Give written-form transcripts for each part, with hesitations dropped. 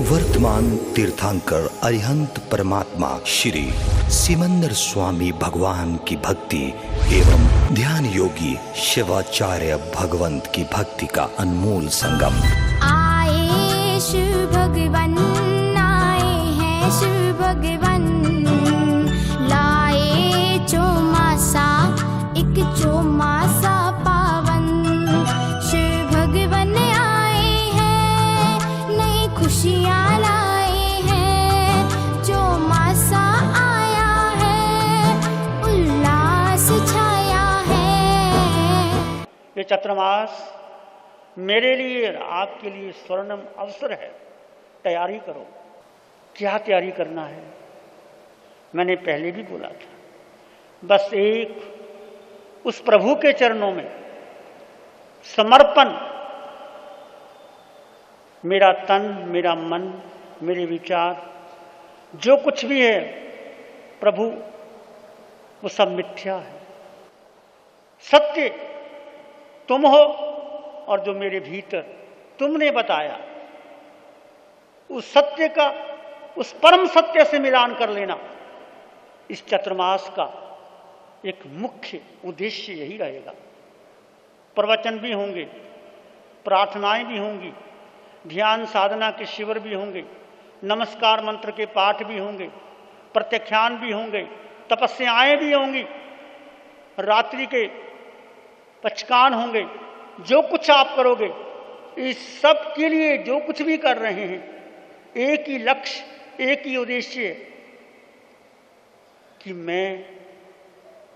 वर्तमान तीर्थंकर अरिहंत परमात्मा श्री सिमंदर स्वामी भगवान की भक्ति एवं ध्यान योगी शिवाचार्य भगवंत की भक्ति का अनमोल संगम। आए शिव भगवान, आए हैं शिव भगवान, लाए चौमासा, एक चौमासा पावन। शिव भगवान आए हैं, नई खुशियाँ लाए हैं, चौमासा आया है, उल्लास छाया है। ये चतुर्मास मेरे लिए और आपके लिए स्वर्णिम अवसर है। तैयारी करो। क्या तैयारी करना है? मैंने पहले भी बोला था, बस एक उस प्रभु के चरणों में समर्पण। मेरा तन, मेरा मन, मेरे विचार, जो कुछ भी है प्रभु, वो सब मिथ्या है। सत्य तुम हो और जो मेरे भीतर तुमने बताया, उस सत्य का, उस परम सत्य से मिलान कर लेना इस चतुर्मास का एक मुख्य उद्देश्य यही रहेगा। प्रवचन भी होंगे, प्रार्थनाएं भी होंगी, ध्यान साधना के शिविर भी होंगे, नमस्कार मंत्र के पाठ भी होंगे, प्रत्याख्यान भी होंगे, तपस्याएं भी होंगी, रात्रि के पचकान होंगे। जो कुछ आप करोगे, इस सब के लिए जो कुछ भी कर रहे हैं, एक ही लक्ष्य, एक ही उद्देश्य कि मैं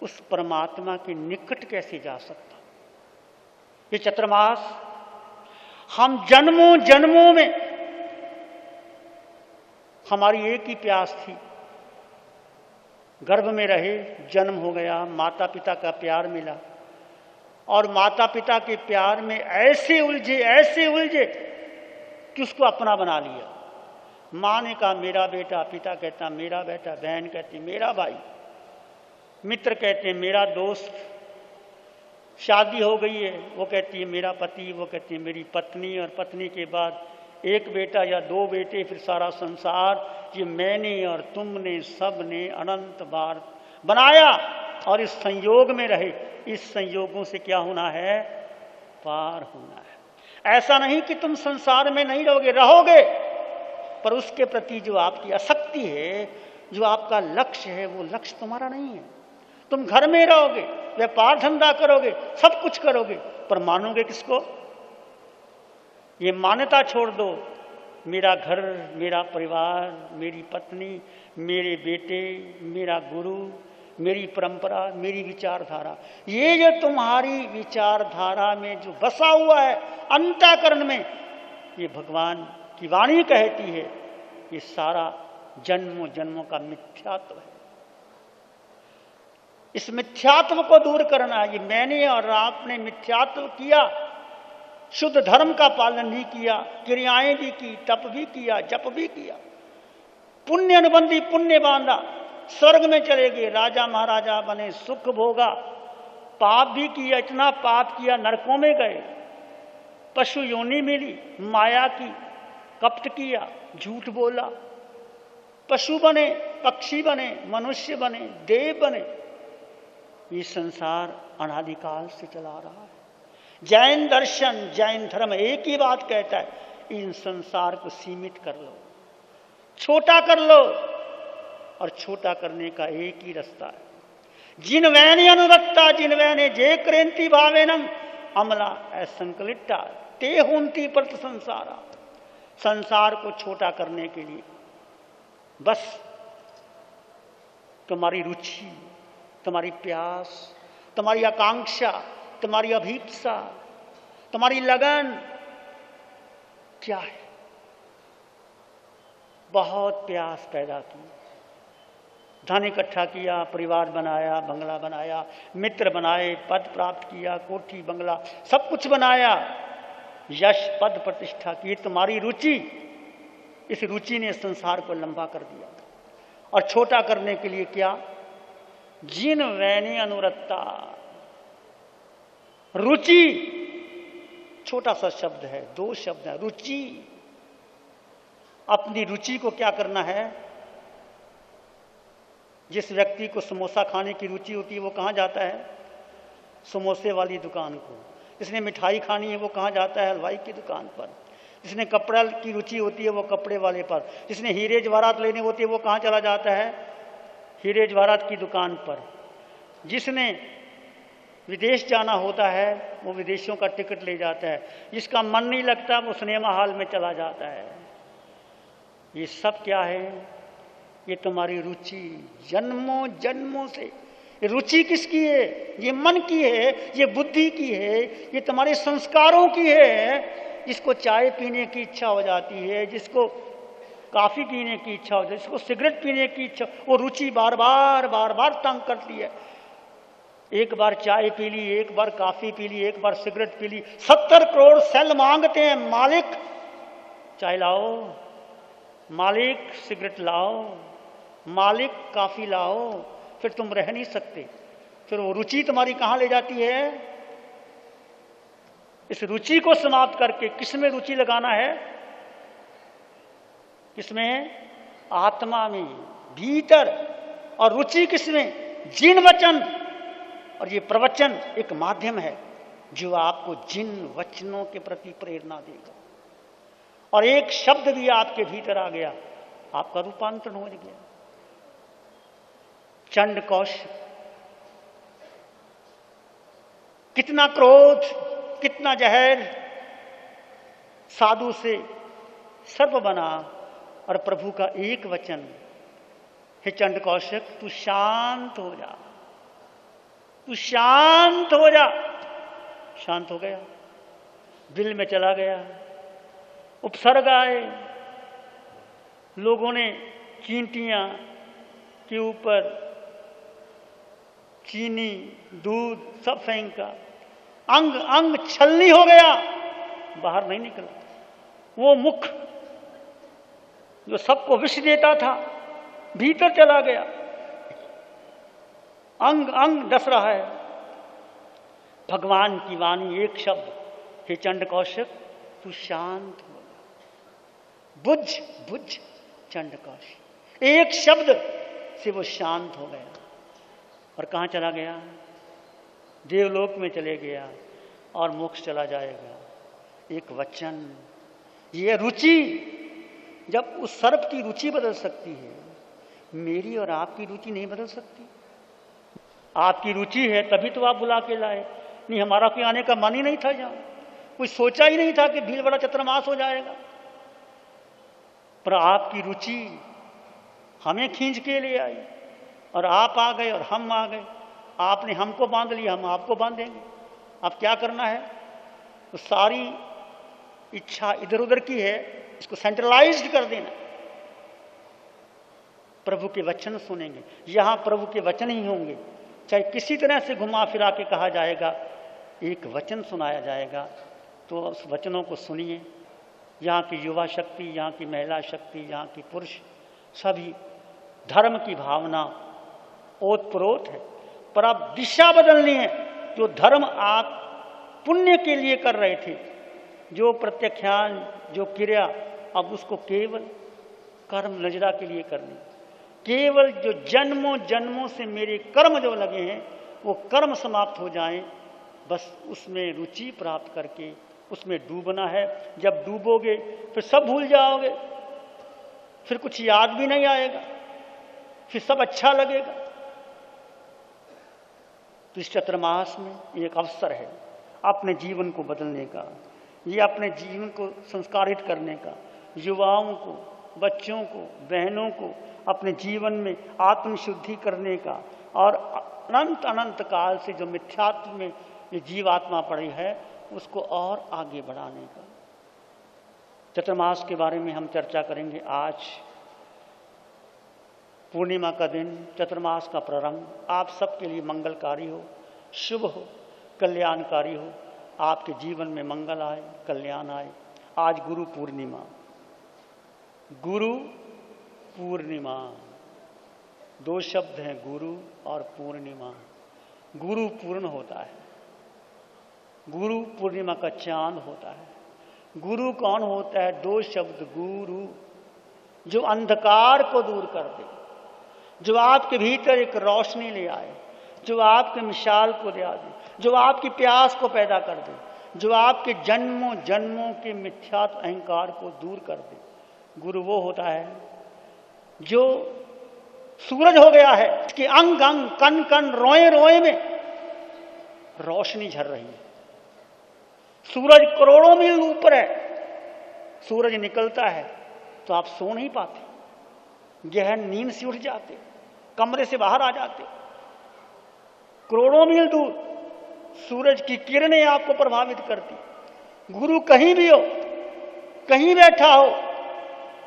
उस परमात्मा के निकट कैसे जा सकता हूं। ये चतुर्मास हम जन्मों जन्मों में, हमारी एक ही प्यास थी, गर्भ में रहे, जन्म हो गया, माता पिता का प्यार मिला और माता पिता के प्यार में ऐसे उलझे कि उसको अपना बना लिया। माँ ने कहा मेरा बेटा, पिता कहता मेरा बेटा, बहन कहती मेरा भाई, मित्र कहते मेरा दोस्त। शादी हो गई है, वो कहती है मेरा पति, वो कहती है मेरी पत्नी, और पत्नी के बाद एक बेटा या दो बेटे, फिर सारा संसार। ये मैंने और तुमने सबने अनंत बार बनाया और इस संयोग में रहे। इस संयोगों से क्या होना है? पार होना है। ऐसा नहीं कि तुम संसार में नहीं रहोगे, रहोगे, पर उसके प्रति जो आपकी आसक्ति है, जो आपका लक्ष्य है, वो लक्ष्य तुम्हारा नहीं है। तुम घर में रहोगे, व्यापार धंधा करोगे, सब कुछ करोगे, पर मानोगे किसको? ये मान्यता छोड़ दो, मेरा घर, मेरा परिवार, मेरी पत्नी, मेरे बेटे, मेरा गुरु, मेरी परंपरा, मेरी विचारधारा, ये जो तुम्हारी विचारधारा में जो बसा हुआ है अंतःकरण में, ये भगवान की वाणी कहती है, ये सारा जन्मों जन्मों का मिथ्यात्व है। इस मिथ्यात्व को दूर करना। ये मैंने और आपने मिथ्यात्व किया, शुद्ध धर्म का पालन नहीं किया, क्रियाएं भी की, तप भी किया, जप भी किया, पुण्य अनुबंधी पुण्य बांधा, स्वर्ग में चले गए, राजा महाराजा बने, सुख भोगा। पाप भी किया, इतना पाप किया, नरकों में गए, पशु योनि मिली, माया की, कपट किया, झूठ बोला, पशु बने, पक्षी बने, मनुष्य बने, देव बने। ये संसार अनादिकाल से चला रहा है। जैन दर्शन, जैन धर्म एक ही बात कहता है, इन संसार को सीमित कर लो, छोटा कर लो, और छोटा करने का एक ही रास्ता है। जिन वैने अनुरक्ता, जिन वैने जे क्रांति भावेनं अमला असंकलिटा ते होंती प्रत संसारा। संसार को छोटा करने के लिए बस तुम्हारी रुचि, तुम्हारी प्यास, तुम्हारी आकांक्षा, तुम्हारी अभीप्सा, तुम्हारी लगन क्या है? बहुत प्यास पैदा की, धन इकट्ठा किया, परिवार बनाया, बंगला बनाया, मित्र बनाए, पद प्राप्त किया, कोठी बंगला सब कुछ बनाया, यश पद प्रतिष्ठा की। तुम्हारी रुचि, इस रुचि ने संसार को लंबा कर दिया। और छोटा करने के लिए क्या? जिन वैने अनुरक्ता, रुचि छोटा सा शब्द है, दो शब्द है, रुचि। अपनी रुचि को क्या करना है। जिस व्यक्ति को समोसा खाने की रुचि होती है वो कहाँ जाता है, समोसे वाली दुकान को। जिसने मिठाई खानी है वो कहाँ जाता है, हलवाई की दुकान पर। जिसने कपड़ा की रुचि होती है वो कपड़े वाले पर। जिसने हीरे जवाहरात लेने होती है वो कहाँ चला जाता है, हीरे जवाहरात की दुकान पर। जिसने विदेश जाना होता है वो विदेशों का टिकट ले जाता है। जिसका मन नहीं लगता वो सिनेमा हॉल में चला जाता है। ये सब क्या है, ये तुम्हारी रुचि जन्मों जन्मों से। ये रुचि किसकी है, ये मन की है, ये बुद्धि की है, ये तुम्हारे संस्कारों की है। जिसको चाय पीने की इच्छा हो जाती है, जिसको कॉफी पीने की इच्छा हो जाती है, जिसको सिगरेट पीने की इच्छा, वो रुचि बार बार तंग करती है। एक बार चाय पी ली, एक बार कॉफी पी ली, एक बार सिगरेट पी ली, 70 करोड़ सेल मांगते हैं, मालिक चाय लाओ, मालिक सिगरेट लाओ, मालिक कॉफी लाओ। फिर तुम रह नहीं सकते। फिर वो रुचि तुम्हारी कहां ले जाती है। इस रुचि को समाप्त करके किसमें रुचि लगाना है, किसमें, आत्मा में, भीतर। और रुचि किसमें, जिन वचन। और ये प्रवचन एक माध्यम है जो आपको जिन वचनों के प्रति प्रेरणा देगा। और एक शब्द भी आपके भीतर आ गया, आपका रूपांतरण हो गया। चंड कौशल, कितना क्रोध, कितना जहर, साधु से सर्प बना। और प्रभु का एक वचन, हे चंड कौशिक तू शांत हो जा, तू शांत हो जा। शांत हो गया, दिल में चला गया। उपसर्ग आए, लोगों ने चींटियां के ऊपर चीनी दूध सब फेंका, अंग अंग छलनी हो गया, बाहर नहीं निकला। वो मुख जो सबको विष देता था भीतर चला गया, अंग अंग डस रहा है। भगवान की वाणी एक शब्द, हे चंड कौशिक तू शांत हो जा, बुझ बुझ चंड कौशिक। एक शब्द से वो शांत हो गया। और कहाँ चला गया, देवलोक में चले गया और मोक्ष चला जाएगा। एक वचन, ये रुचि। जब उस सर्प की रुचि बदल सकती है, मेरी और आपकी रुचि नहीं बदल सकती। आपकी रुचि है तभी तो आप बुला के लाए, नहीं हमारा कोई आने का मन ही नहीं था। यहाँ कोई सोचा ही नहीं था कि भील बड़ा चतुर्मास हो जाएगा, पर आपकी रुचि हमें खींच के ले आई और आप आ गए और हम आ गए। आपने हमको बांध लिया, हम आपको बांधेंगे। अब क्या करना है, तो सारी इच्छा इधर उधर की है, इसको सेंट्रलाइज्ड कर देना। प्रभु के वचन सुनेंगे, यहां प्रभु के वचन ही होंगे। चाहे किसी तरह से घुमा फिरा के कहा जाएगा, एक वचन सुनाया जाएगा, तो उस वचनों को सुनिए। यहाँ की युवा शक्ति, यहाँ की महिला शक्ति, यहाँ की पुरुष, सभी धर्म की भावना ओतप्रोत है। पर अब दिशा बदलनी है। जो धर्म आप पुण्य के लिए कर रहे थे, जो प्रत्याख्यान, जो क्रिया, अब उसको केवल कर्म नजरा के लिए करनी। केवल जो जन्मों जन्मों से मेरे कर्म जो लगे हैं वो कर्म समाप्त हो जाएं, बस उसमें रुचि प्राप्त करके उसमें डूबना है। जब डूबोगे फिर सब भूल जाओगे, फिर कुछ याद भी नहीं आएगा, फिर सब अच्छा लगेगा। तो इस चतुर्मास में एक अवसर है अपने जीवन को बदलने का, ये अपने जीवन को संस्कारित करने का, युवाओं को, बच्चों को, बहनों को अपने जीवन में आत्मशुद्धि करने का, और अनंत अनंत काल से जो मिथ्यात्व में ये जीवात्मा पड़ी है उसको और आगे बढ़ाने का। चतुर्मास के बारे में हम चर्चा करेंगे। आज पूर्णिमा का दिन, चतुर्मास का प्रारंभ आप सबके लिए मंगलकारी हो, शुभ हो, कल्याणकारी हो। आपके जीवन में मंगल आए, कल्याण आए। आज गुरु पूर्णिमा, गुरु पूर्णिमा, दो शब्द हैं, गुरु और पूर्णिमा। गुरु पूर्ण होता है, गुरु पूर्णिमा का चांद होता है। गुरु कौन होता है, दो शब्द गुरु, जो अंधकार को दूर कर दे, जो आपके भीतर एक रोशनी ले आए, जो आपके मिसाल को दे दे, जो आपकी प्यास को पैदा कर दे, जो आपके जन्मों जन्मों के मिथ्यात्व अहंकार को दूर कर दे। गुरु वो होता है जो सूरज हो गया है, इसके अंग अंग कण कण रोए रोए में रोशनी झर रही है। सूरज करोड़ों मील ऊपर है, सूरज निकलता है तो आप सो नहीं पाते, गहन नींद से उठ जाते, कमरे से बाहर आ जाते। करोड़ों मील दूर सूरज की किरणें आपको प्रभावित करती। गुरु कहीं भी हो, कहीं बैठा हो,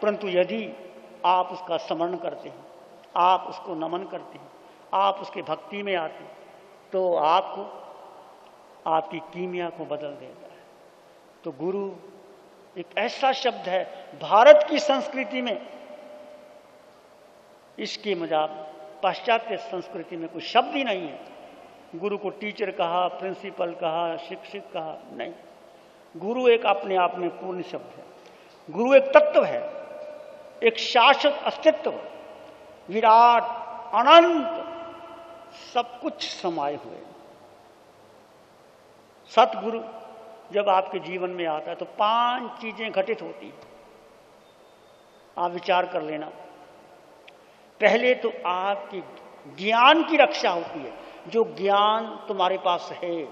परंतु यदि आप उसका स्मरण करते हैं, आप उसको नमन करते हैं, आप उसके भक्ति में आते हैं, तो आपको आपकी कीमिया को बदल देता है। तो गुरु एक ऐसा शब्द है, भारत की संस्कृति में इसके मजाक पाश्चात्य संस्कृति में कोई शब्द ही नहीं है। गुरु को टीचर कहा, प्रिंसिपल कहा, शिक्षक कहा, नहीं। गुरु एक अपने आप में पूर्ण शब्द है। गुरु एक तत्व है, एक शाश्वत अस्तित्व, विराट, अनंत, सब कुछ समाये हुए। सतगुरु जब आपके जीवन में आता है तो 5 चीजें घटित होती हैं। आप विचार कर लेना। पहले तो आपकी ज्ञान की रक्षा होती है, जो ज्ञान तुम्हारे पास है।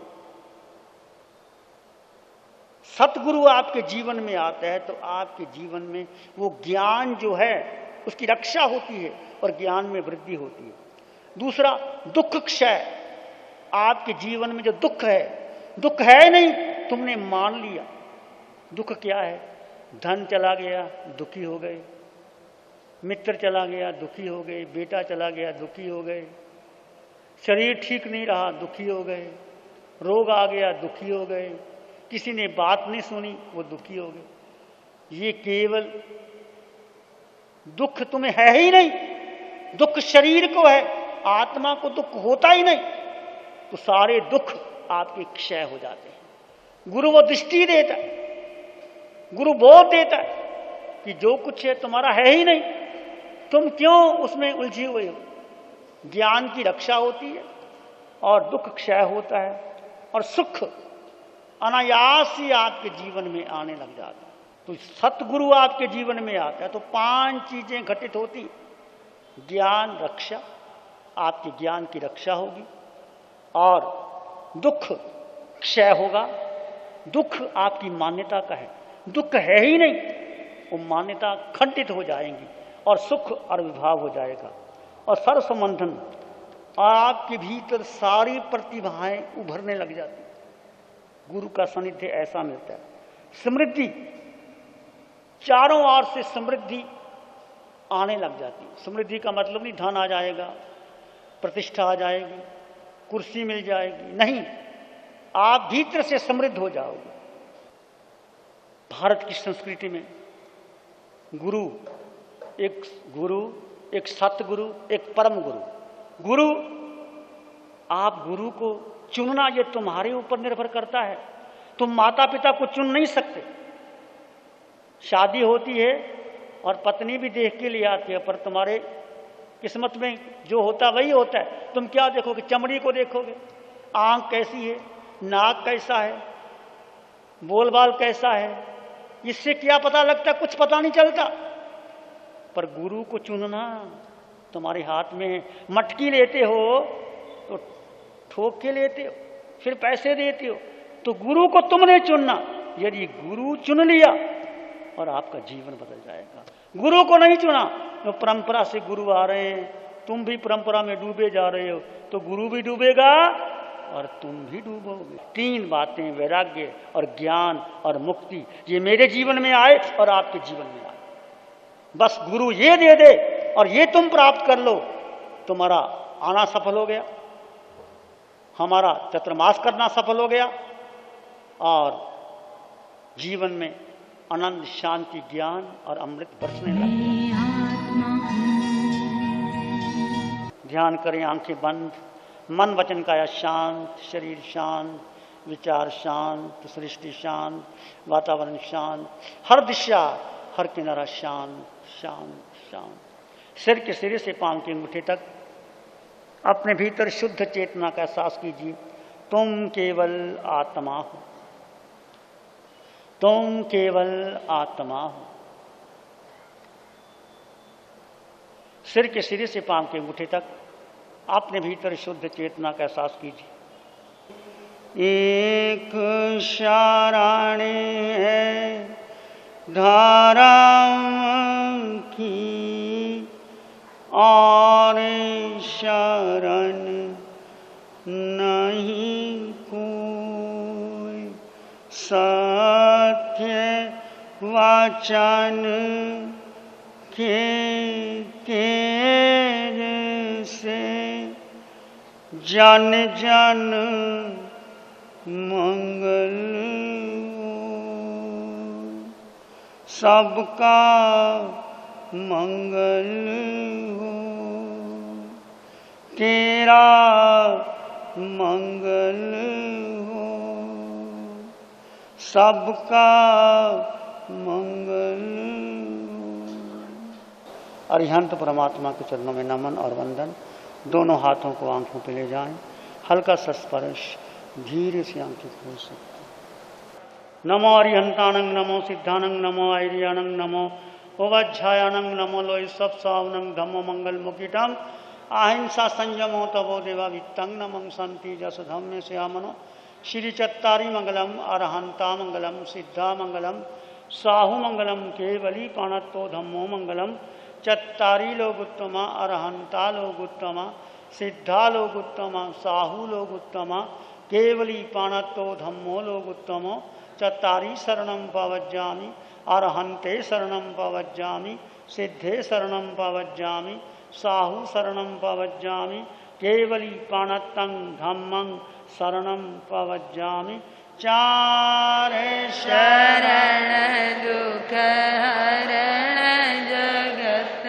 सतगुरु आपके जीवन में आता है तो आपके जीवन में वो ज्ञान जो है उसकी रक्षा होती है और ज्ञान में वृद्धि होती है। दूसरा, दुख क्षय। आपके जीवन में जो दुख है नहीं, तुमने मान लिया। दुख क्या है? धन चला गया, दुखी हो गए। मित्र चला गया, दुखी हो गए। बेटा चला गया, दुखी हो गए। शरीर ठीक नहीं रहा, दुखी हो गए। रोग आ गया, दुखी हो गए। किसी ने बात नहीं सुनी, वो दुखी हो गए। ये केवल दुख तुम्हें है ही नहीं। दुख शरीर को है, आत्मा को दुख होता ही नहीं। तो सारे दुख आपके क्षय हो जाते हैं। गुरु वो दृष्टि देता है, गुरु बोध देता है कि जो कुछ है तुम्हारा है ही नहीं, तुम क्यों उसमें उलझे हुए हो। ज्ञान की रक्षा होती है और दुख क्षय होता है और सुख अनायास ही आपके जीवन में आने लग जाता है। तो सतगुरु आपके जीवन में आता है तो 5 चीजें घटित होती। ज्ञान रक्षा, आपके ज्ञान की रक्षा होगी और दुख क्षय होगा। दुख आपकी मान्यता का है, दुख है ही नहीं, वो मान्यता खंडित हो जाएंगी और सुख और विभाव हो जाएगा और सर्वसंबंधन और आपके भीतर सारी प्रतिभाएं उभरने लग जाती। गुरु का सानिध्य ऐसा मिलता है। समृद्धि, चारों ओर से समृद्धि आने लग जाती। समृद्धि का मतलब नहीं धन आ जाएगा, प्रतिष्ठा आ जाएगी, कुर्सी मिल जाएगी, नहीं, आप भीतर से समृद्ध हो जाओगे। भारत की संस्कृति में गुरु, एक सतगुरु, एक परम गुरु। गुरु, आप गुरु को चुनना ये तुम्हारे ऊपर निर्भर करता है। तुम माता पिता को चुन नहीं सकते। शादी होती है और पत्नी भी देख के ले आती है, पर तुम्हारे किस्मत में जो होता वही होता है। तुम क्या देखोगे? चमड़ी को देखोगे, आंख कैसी है, नाक कैसा है, बोलबाल कैसा है, इससे क्या पता लगता? कुछ पता नहीं चलता। पर गुरु को चुनना तुम्हारे हाथ में है। मटकी लेते हो तो ठोक के लेते हो, फिर पैसे देते हो। तो गुरु को तुमने चुनना। यदि गुरु चुन लिया और आपका जीवन बदल जाएगा। गुरु को नहीं चुना तो परंपरा से गुरु आ रहे हैं, तुम भी परंपरा में डूबे जा रहे हो, तो गुरु भी डूबेगा और तुम भी डूबोगे। 3 बातें, वैराग्य और ज्ञान और मुक्ति, ये मेरे जीवन में आए और आपके जीवन में आए। बस गुरु ये दे दे और ये तुम प्राप्त कर लो, तुम्हारा आना सफल हो गया, हमारा चतुर्मास करना सफल हो गया और जीवन में आनंद, शांति, ज्ञान और अमृत बरसने लगा। ध्यान करें, आंखें बंद, मन वचन काया शांत, शरीर शांत, विचार शांत, सृष्टि शांत, वातावरण शांत, हर दिशा हर किनारा शांत शांत शांत। सिर के सिरे से पांव की अंगूठे तक अपने भीतर शुद्ध चेतना का एहसास कीजिए। तुम केवल आत्मा हो, तुम केवल आत्मा हो। सिर के सिरे से पांव के अंगूठे तक अपने भीतर शुद्ध चेतना का एहसास कीजिए। एक शरणी है धर्म की और शरण नहीं कोई, सत्य वचन के तेज से जन जन मंगल हो, सबका मंगल हो, तेरा मंगल हो, सबका मंगल हो। अरिहंत परमात्मा के चरणों में नमन और वंदन। दोनों हाथों को आंखों पे ले जाएं, हल्का सा स्पर्श, धीरे से आंखें खोल सकते। नमो अरिहंतानंग, नमो सिद्धानंग, नमो आर्यानंग, नमो उवज्झायानंग, नमो लोई सब सावनंग, धम्मो मंगल मुकिटम, अहिंसा संयमो तवो देवा वित्तंग, नमं शांति जस धम्मे श्यामनो, श्री चत्तारी मंगलम, अरहंता मंगलम, सिद्धा मंगलम, साहु मंगलम, केवली पाणत्तो धम्मो मंगलम, चत्तारी लोगुत्तमा, अरहंता लोगुत्तमा, सिद्धा लोगुत्तमा, साहु लोगुत्तमा, केवली पाणत्तो धम्मो लोगुत्तमो, चत्तारी शरणं पवज्जामि, अरहंते शरणं पवज्जामि, सिद्धे शरणं पवज्जामि, साहु शरणं पवज्जामि, केवली पाणत्तं धम्मं शरणं पवज्जामि। चारे शरण दुख हरण जगत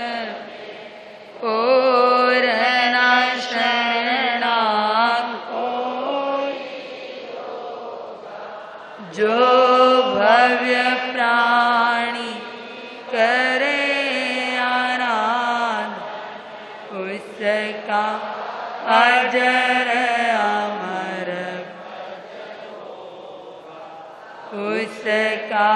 और न शरणां कोई, जो भव्य प्राणी करे आराध, उसका अजर अमर, उसका